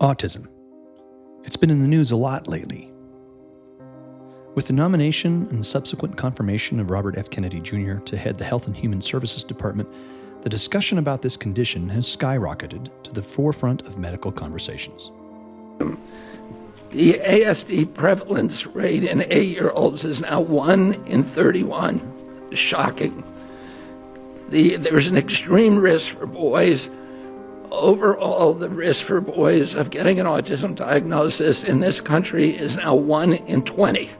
Autism. It's been in the news a lot lately. With the nomination and subsequent confirmation of Robert F. Kennedy Jr. to head the Health and Human Services Department, the discussion about this condition has skyrocketed to the forefront of medical conversations. The ASD prevalence rate in 8-year-olds is now 1 in 31. Shocking. There's an extreme risk for boys. Overall, the risk for boys of getting an autism diagnosis in this country is now 1 in 20.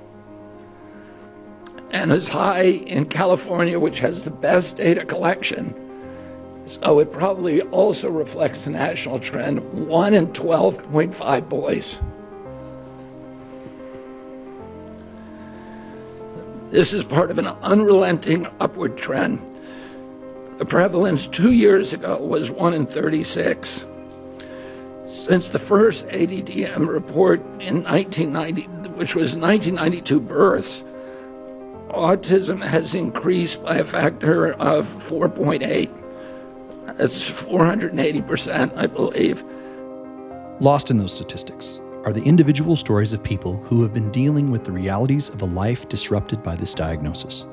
And as high in California, which has the best data collection. So it probably also reflects the national trend, 1 in 12.5 boys. This is part of an unrelenting upward trend. The prevalence 2 years ago was 1 in 36. Since the first ADDM report in 1990, which was 1992 births, autism has increased by a factor of 4.8. That's 480%, I believe. Lost in those statistics are the individual stories of people who have been dealing with the realities of a life disrupted by this diagnosis.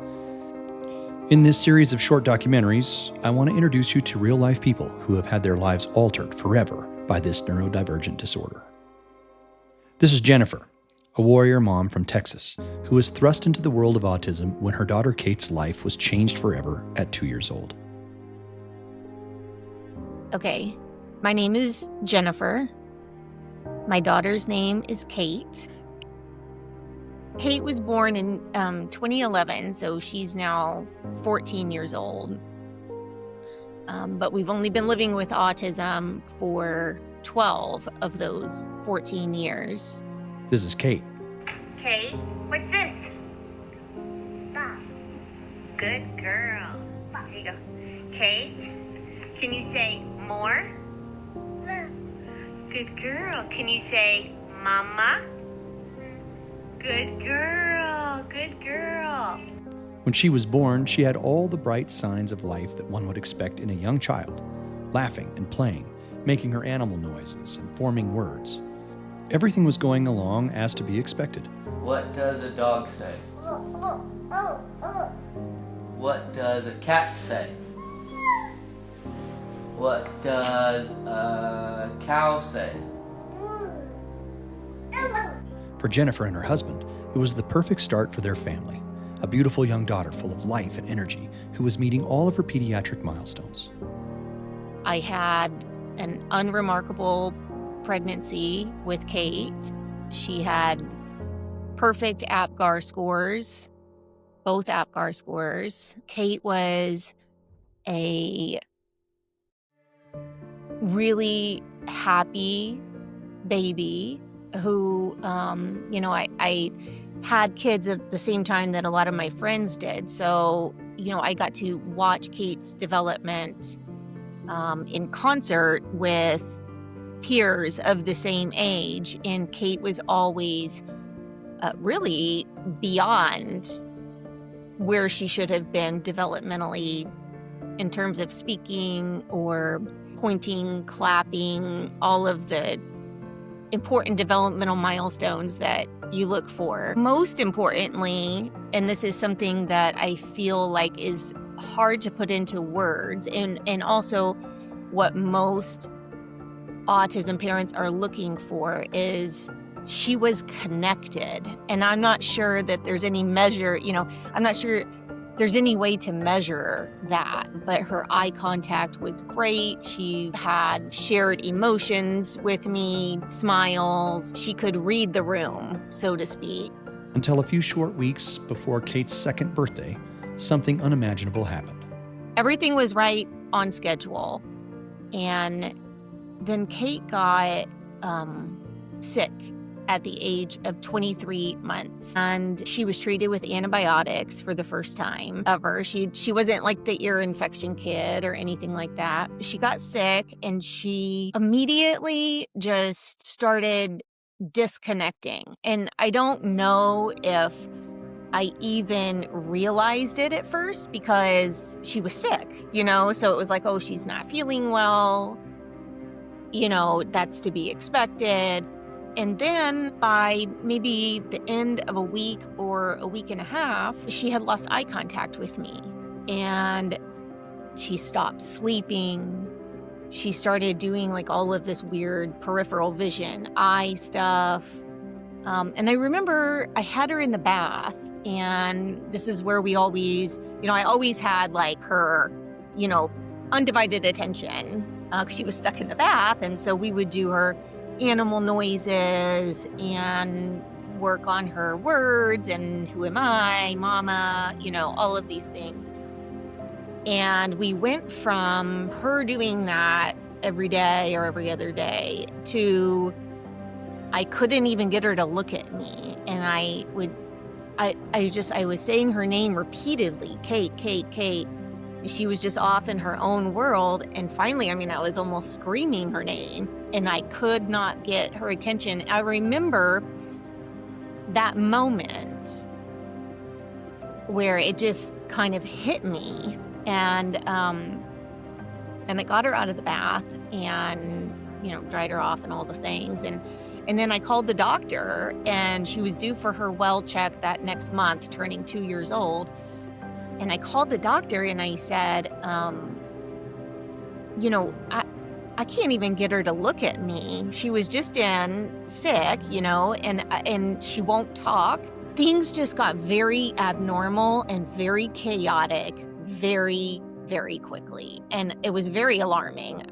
In this series of short documentaries, I want to introduce you to real-life people who have had their lives altered forever by this neurodivergent disorder. This is Jennifer, a warrior mom from Texas, who was thrust into the world of autism when her daughter Kate's life was changed forever at 2 years old. Okay, my name is Jennifer. My daughter's name is Kate. Kate was born in 2011, so she's now 14 years old. But we've only been living with autism for 12 of those 14 years. This is Kate. Kate, what's this? Stop. Good girl. Here you go. Kate, can you say more? Good girl. Can you say mama? Good girl. Good girl. When she was born, she had all the bright signs of life that one would expect in a young child, laughing and playing, making her animal noises and forming words. Everything was going along as to be expected. What does a dog say? What does a cat say? What does a cow say? For Jennifer and her husband, it was the perfect start for their family. A beautiful young daughter full of life and energy who was meeting all of her pediatric milestones. I had an unremarkable pregnancy with Kate. She had perfect APGAR scores, both APGAR scores. Kate was a really happy baby who, I had kids at the same time that a lot of my friends did. So, I got to watch Kate's development in concert with peers of the same age. And Kate was always really beyond where she should have been developmentally in terms of speaking or pointing, clapping, all of the important developmental milestones that you look for. Most importantly, and this is something that I feel like is hard to put into words, and also what most autism parents are looking for, is she was connected. And I'm not sure that there's any measure, I'm not sure there's any way to measure that, but her eye contact was great. She had shared emotions with me, smiles. She could read the room, so to speak. Until a few short weeks before Kate's second birthday, something unimaginable happened. Everything was right on schedule. And then Kate got sick at the age of 23 months. And she was treated with antibiotics for the first time ever. She wasn't like the ear infection kid or anything like that. She got sick and she immediately just started disconnecting. And I don't know if I even realized it at first because she was sick, so it was like, oh, she's not feeling well. that's to be expected. And then by maybe the end of a week or a week and a half, she had lost eye contact with me. And she stopped sleeping. She started doing like all of this weird peripheral vision, eye stuff. And I remember I had her in the bath, and this is where we always, I always had like her, undivided attention because she was stuck in the bath. And so we would do her animal noises and work on her words and who am I, mama, all of these things. And we went from her doing that every day or every other day to I couldn't even get her to look at me. And I was saying her name repeatedly, Kate, Kate, Kate. She was just off in her own world. And finally, I was almost screaming her name and I could not get her attention. I remember that moment where it just kind of hit me. And I got her out of the bath and, dried her off and all the things. And then I called the doctor, and she was due for her well check that next month, turning 2 years old. And I called the doctor and I said, I can't even get her to look at me. She was just in sick, and she won't talk. Things just got very abnormal and very chaotic very, very quickly. And it was very alarming.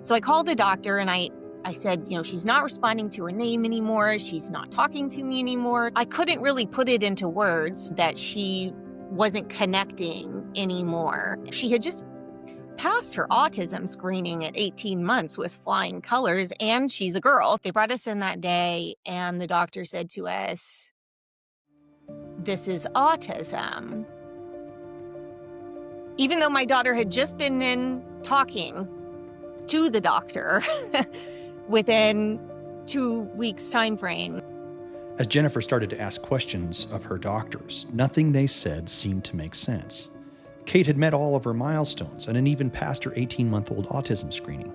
So I called the doctor and I said, she's not responding to her name anymore. She's not talking to me anymore. I couldn't really put it into words that she wasn't connecting anymore. She had just passed her autism screening at 18 months with flying colors, and she's a girl. They brought us in that day, and the doctor said to us, "This is autism." Even though my daughter had just been in talking to the doctor within 2 weeks time frame. As Jennifer started to ask questions of her doctors, nothing they said seemed to make sense. Kate had met all of her milestones and had even passed her 18-month-old autism screening,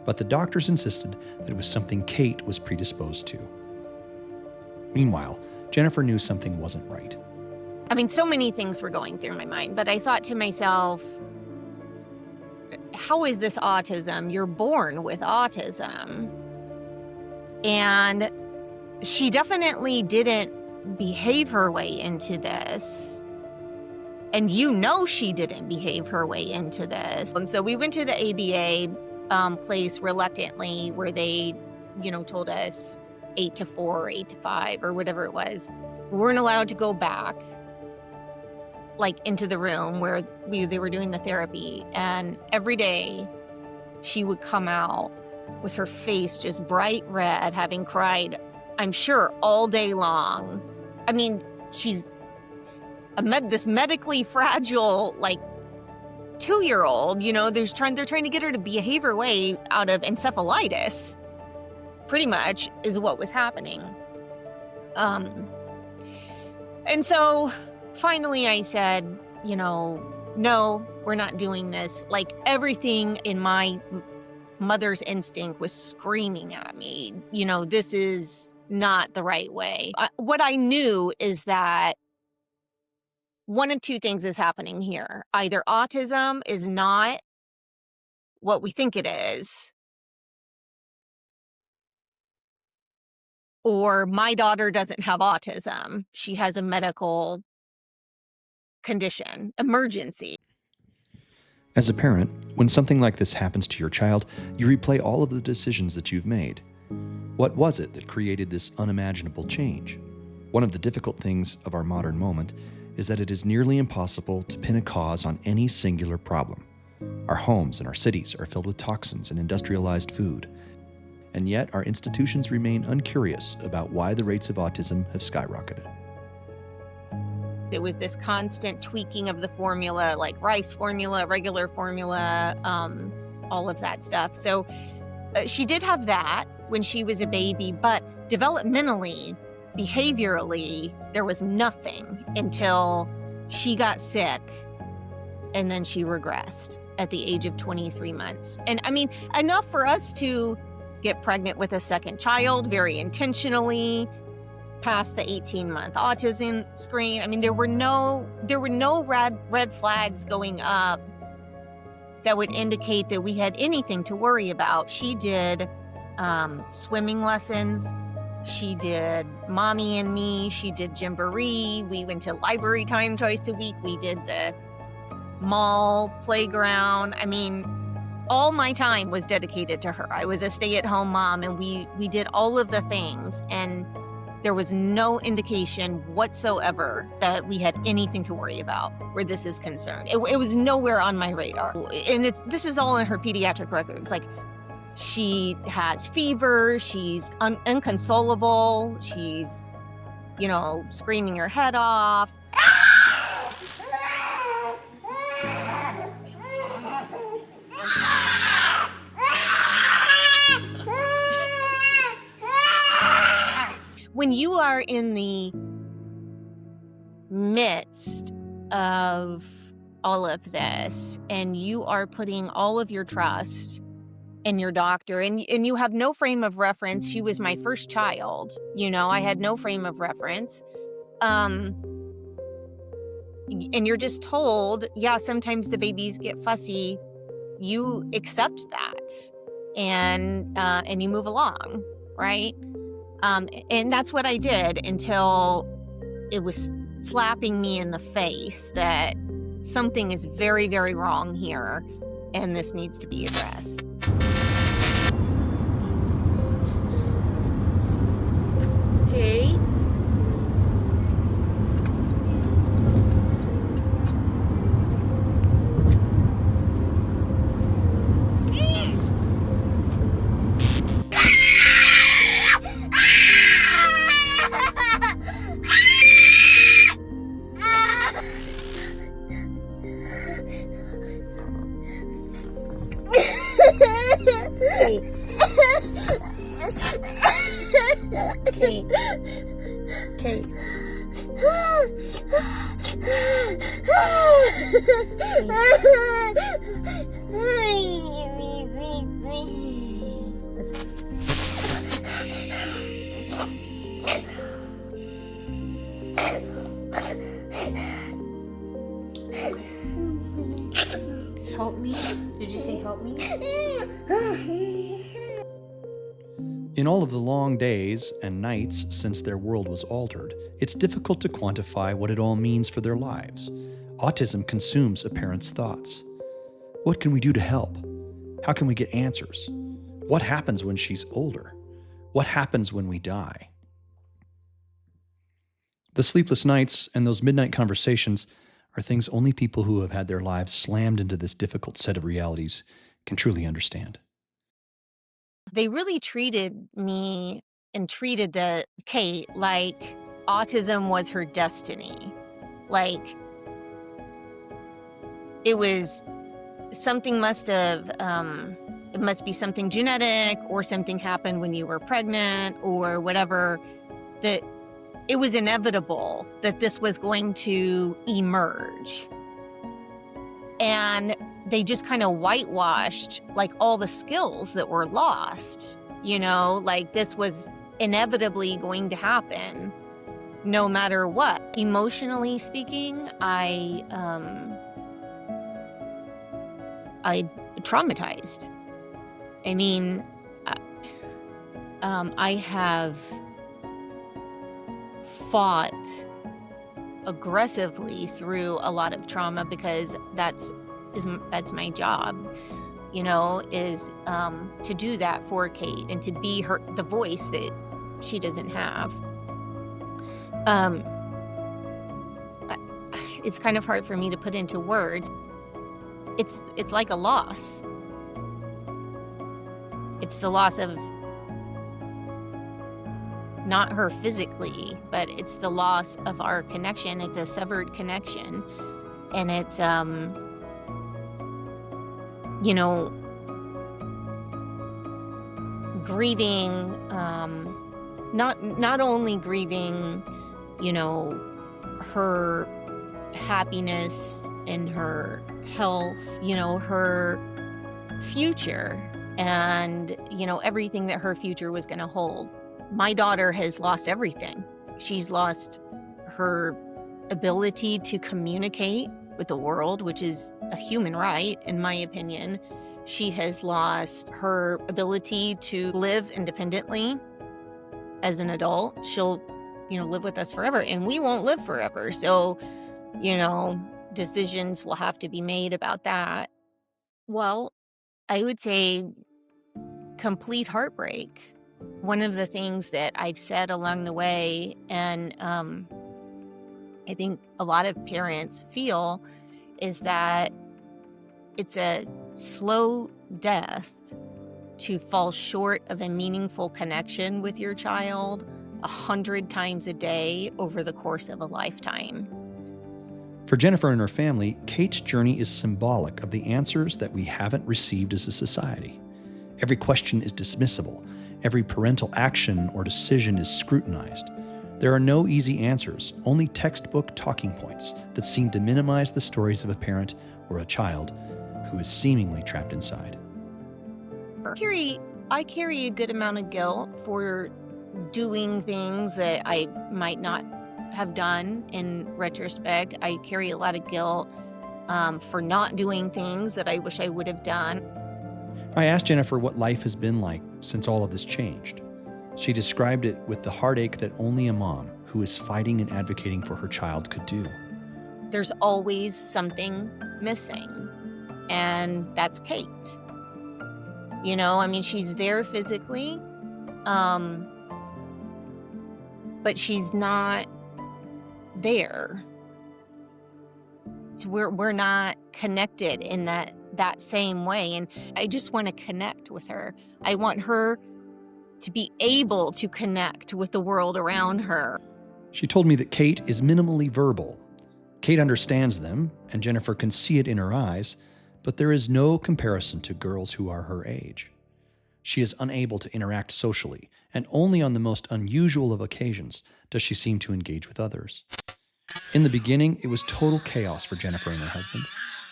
but the doctors insisted that it was something Kate was predisposed to. Meanwhile, Jennifer knew something wasn't right. So many things were going through my mind, but I thought to myself, how is this autism? You're born with autism. And she definitely didn't behave her way into this. And she didn't behave her way into this. And so we went to the ABA place reluctantly, where they, told us 8 to 4 or 8 to 5 or whatever it was. We weren't allowed to go back into the room where they were doing the therapy. And every day she would come out with her face just bright red, having cried, I'm sure, all day long. She's this medically fragile, 2-year-old, they're trying to get her to behave her way out of encephalitis, pretty much is what was happening. And so finally I said, no, we're not doing this. Everything in my mother's instinct was screaming at me, this is not the right way. What I knew is that one of two things is happening here. Either autism is not what we think it is, or my daughter doesn't have autism. She has a medical condition, emergency. As a parent, when something like this happens to your child, you replay all of the decisions that you've made. What was it that created this unimaginable change? One of the difficult things of our modern moment is that it is nearly impossible to pin a cause on any singular problem. Our homes and our cities are filled with toxins and industrialized food. And yet our institutions remain uncurious about why the rates of autism have skyrocketed. It was this constant tweaking of the formula, like rice formula, regular formula, all of that stuff. So she did have that when she was a baby, but developmentally, behaviorally, there was nothing until she got sick and then she regressed. at the age of 23 months. And I mean, enough for us to get pregnant with a second child very intentionally, past the 18-month autism screen. I mean, there were no red flags going up that would indicate that we had anything to worry about. She did swimming lessons. She did Mommy and Me. She did Gymboree. We went to library time twice a week. We did the mall playground. I mean, all my time was dedicated to her. I was a stay-at-home mom, and we did all of the things, and there was no indication whatsoever that we had anything to worry about where this is concerned. It was nowhere on my radar. And this is all in her pediatric records. Like, she has fever, she's inconsolable, she's, screaming her head off. When you are in the midst of all of this and you are putting all of your trust in your doctor and you have no frame of reference, she was my first child, I had no frame of reference. And you're just told, yeah, sometimes the babies get fussy. You accept that and you move along, right? And that's what I did until it was slapping me in the face that something is very, very wrong here, and this needs to be addressed. Okay. Okay. Help me? Did you say help me? In all of the long days and nights since their world was altered, it's difficult to quantify what it all means for their lives. Autism consumes a parent's thoughts. What can we do to help? How can we get answers? What happens when she's older? What happens when we die? The sleepless nights and those midnight conversations are things only people who have had their lives slammed into this difficult set of realities can truly understand. They really treated me and treated Kate like autism was her destiny. Like, it was something it must be something genetic, or something happened when you were pregnant, or whatever, that it was inevitable that this was going to emerge. And they just kind of whitewashed like all the skills that were lost, like this was inevitably going to happen no matter what. Emotionally speaking, I traumatized. I mean, I have fought aggressively through a lot of trauma because that's my job, is to do that for Kate and to be the voice that she doesn't have. It's kind of hard for me to put into words. It's like a loss. It's the loss of not her physically, but it's the loss of our connection. It's a severed connection. And it's, grieving, not only grieving, her happiness, in her health, her future, and, everything that her future was going to hold. My daughter has lost everything. She's lost her ability to communicate with the world, which is a human right, in my opinion. She has lost her ability to live independently as an adult. She'll, live with us forever, and we won't live forever. So, decisions will have to be made about that. Well, I would say complete heartbreak. One of the things that I've said along the way, and I think a lot of parents feel, is that it's a slow death to fall short of a meaningful connection with your child 100 times a day over the course of a lifetime. For Jennifer and her family, Kate's journey is symbolic of the answers that we haven't received as a society. Every question is dismissible. Every parental action or decision is scrutinized. There are no easy answers, only textbook talking points that seem to minimize the stories of a parent or a child who is seemingly trapped inside. I carry a good amount of guilt for doing things that I might not have done in retrospect. I carry a lot of guilt for not doing things that I wish I would have done. I asked Jennifer what life has been like since all of this changed. She described it with the heartache that only a mom who is fighting and advocating for her child could do. There's always something missing, and that's Kate. She's there physically, but she's not there. So we're not connected in that same way, and I just want to connect with her. I want her to be able to connect with the world around her. She told me that Kate is minimally verbal. Kate understands them, and Jennifer can see it in her eyes, but there is no comparison to girls who are her age. She is unable to interact socially, and only on the most unusual of occasions does she seem to engage with others. In the beginning, it was total chaos for Jennifer and her husband.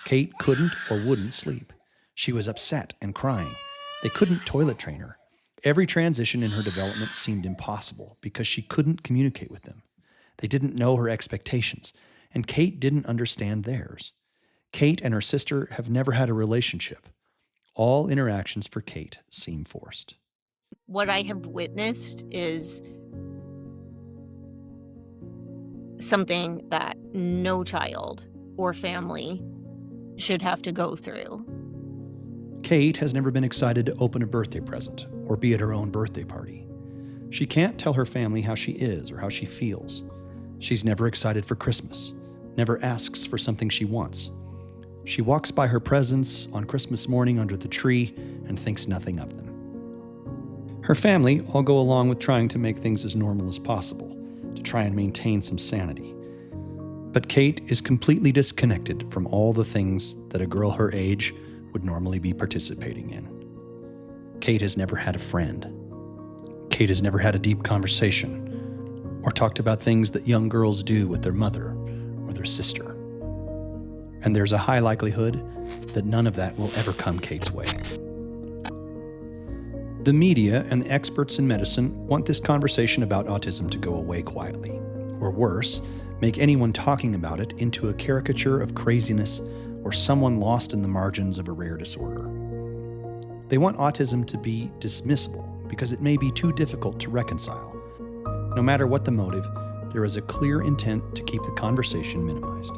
Kate couldn't or wouldn't sleep. She was upset and crying. They couldn't toilet train her. Every transition in her development seemed impossible because she couldn't communicate with them. They didn't know her expectations, and Kate didn't understand theirs. Kate and her sister have never had a relationship. All interactions for Kate seem forced. What I have witnessed is something that no child or family should have to go through. Kate has never been excited to open a birthday present or be at her own birthday party. She can't tell her family how she is or how she feels. She's never excited for Christmas, never asks for something she wants. She walks by her presents on Christmas morning under the tree and thinks nothing of them. Her family all go along with trying to make things as normal as possible, to try and maintain some sanity. But Kate is completely disconnected from all the things that a girl her age would normally be participating in. Kate has never had a friend. Kate has never had a deep conversation or talked about things that young girls do with their mother or their sister. And there's a high likelihood that none of that will ever come Kate's way. The media and the experts in medicine want this conversation about autism to go away quietly, or worse, make anyone talking about it into a caricature of craziness or someone lost in the margins of a rare disorder. They want autism to be dismissible because it may be too difficult to reconcile. No matter what the motive, there is a clear intent to keep the conversation minimized.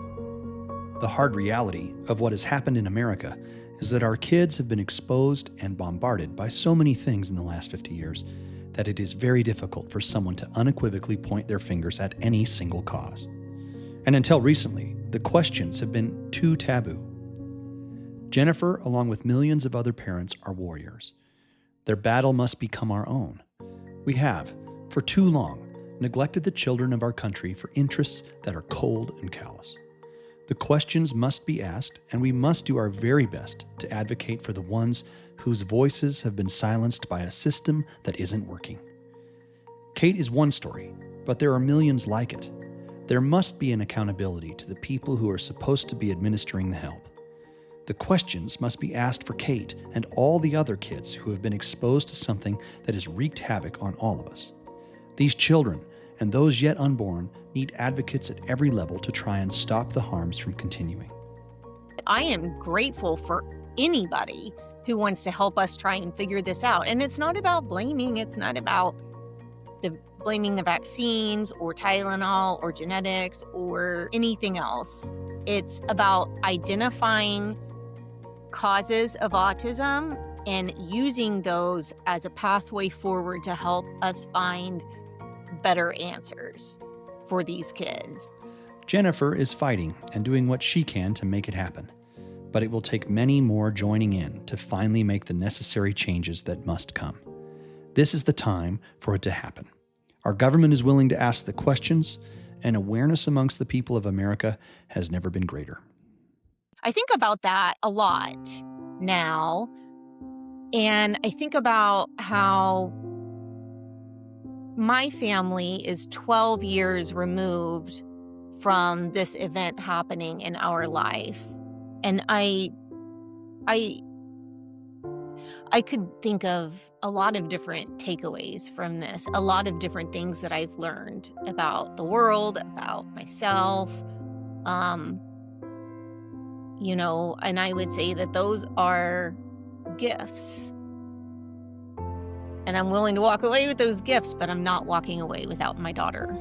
The hard reality of what has happened in America is that our kids have been exposed and bombarded by so many things in the last 50 years that it is very difficult for someone to unequivocally point their fingers at any single cause. And until recently, the questions have been too taboo. Jennifer, along with millions of other parents, are warriors. Their battle must become our own. We have, for too long, neglected the children of our country for interests that are cold and callous. The questions must be asked, and we must do our very best to advocate for the ones whose voices have been silenced by a system that isn't working. Kate is one story, but there are millions like it. There must be an accountability to the people who are supposed to be administering the help. The questions must be asked for Kate and all the other kids who have been exposed to something that has wreaked havoc on all of us. These children and those yet unborn need advocates at every level to try and stop the harms from continuing. I am grateful for anybody who wants to help us try and figure this out. And it's not about blaming. It's not about blaming the vaccines or Tylenol or genetics or anything else. It's about identifying causes of autism and using those as a pathway forward to help us find better answers for these kids. Jennifer is fighting and doing what she can to make it happen, but it will take many more joining in to finally make the necessary changes that must come. This is the time for it to happen. Our government is willing to ask the questions, and awareness amongst the people of America has never been greater. I think about that a lot now, and I think about how my family is 12 years removed from this event happening in our life. And I could think of a lot of different takeaways from this, a lot of different things that I've learned about the world, about myself, and I would say that those are gifts. And I'm willing to walk away with those gifts, but I'm not walking away without my daughter.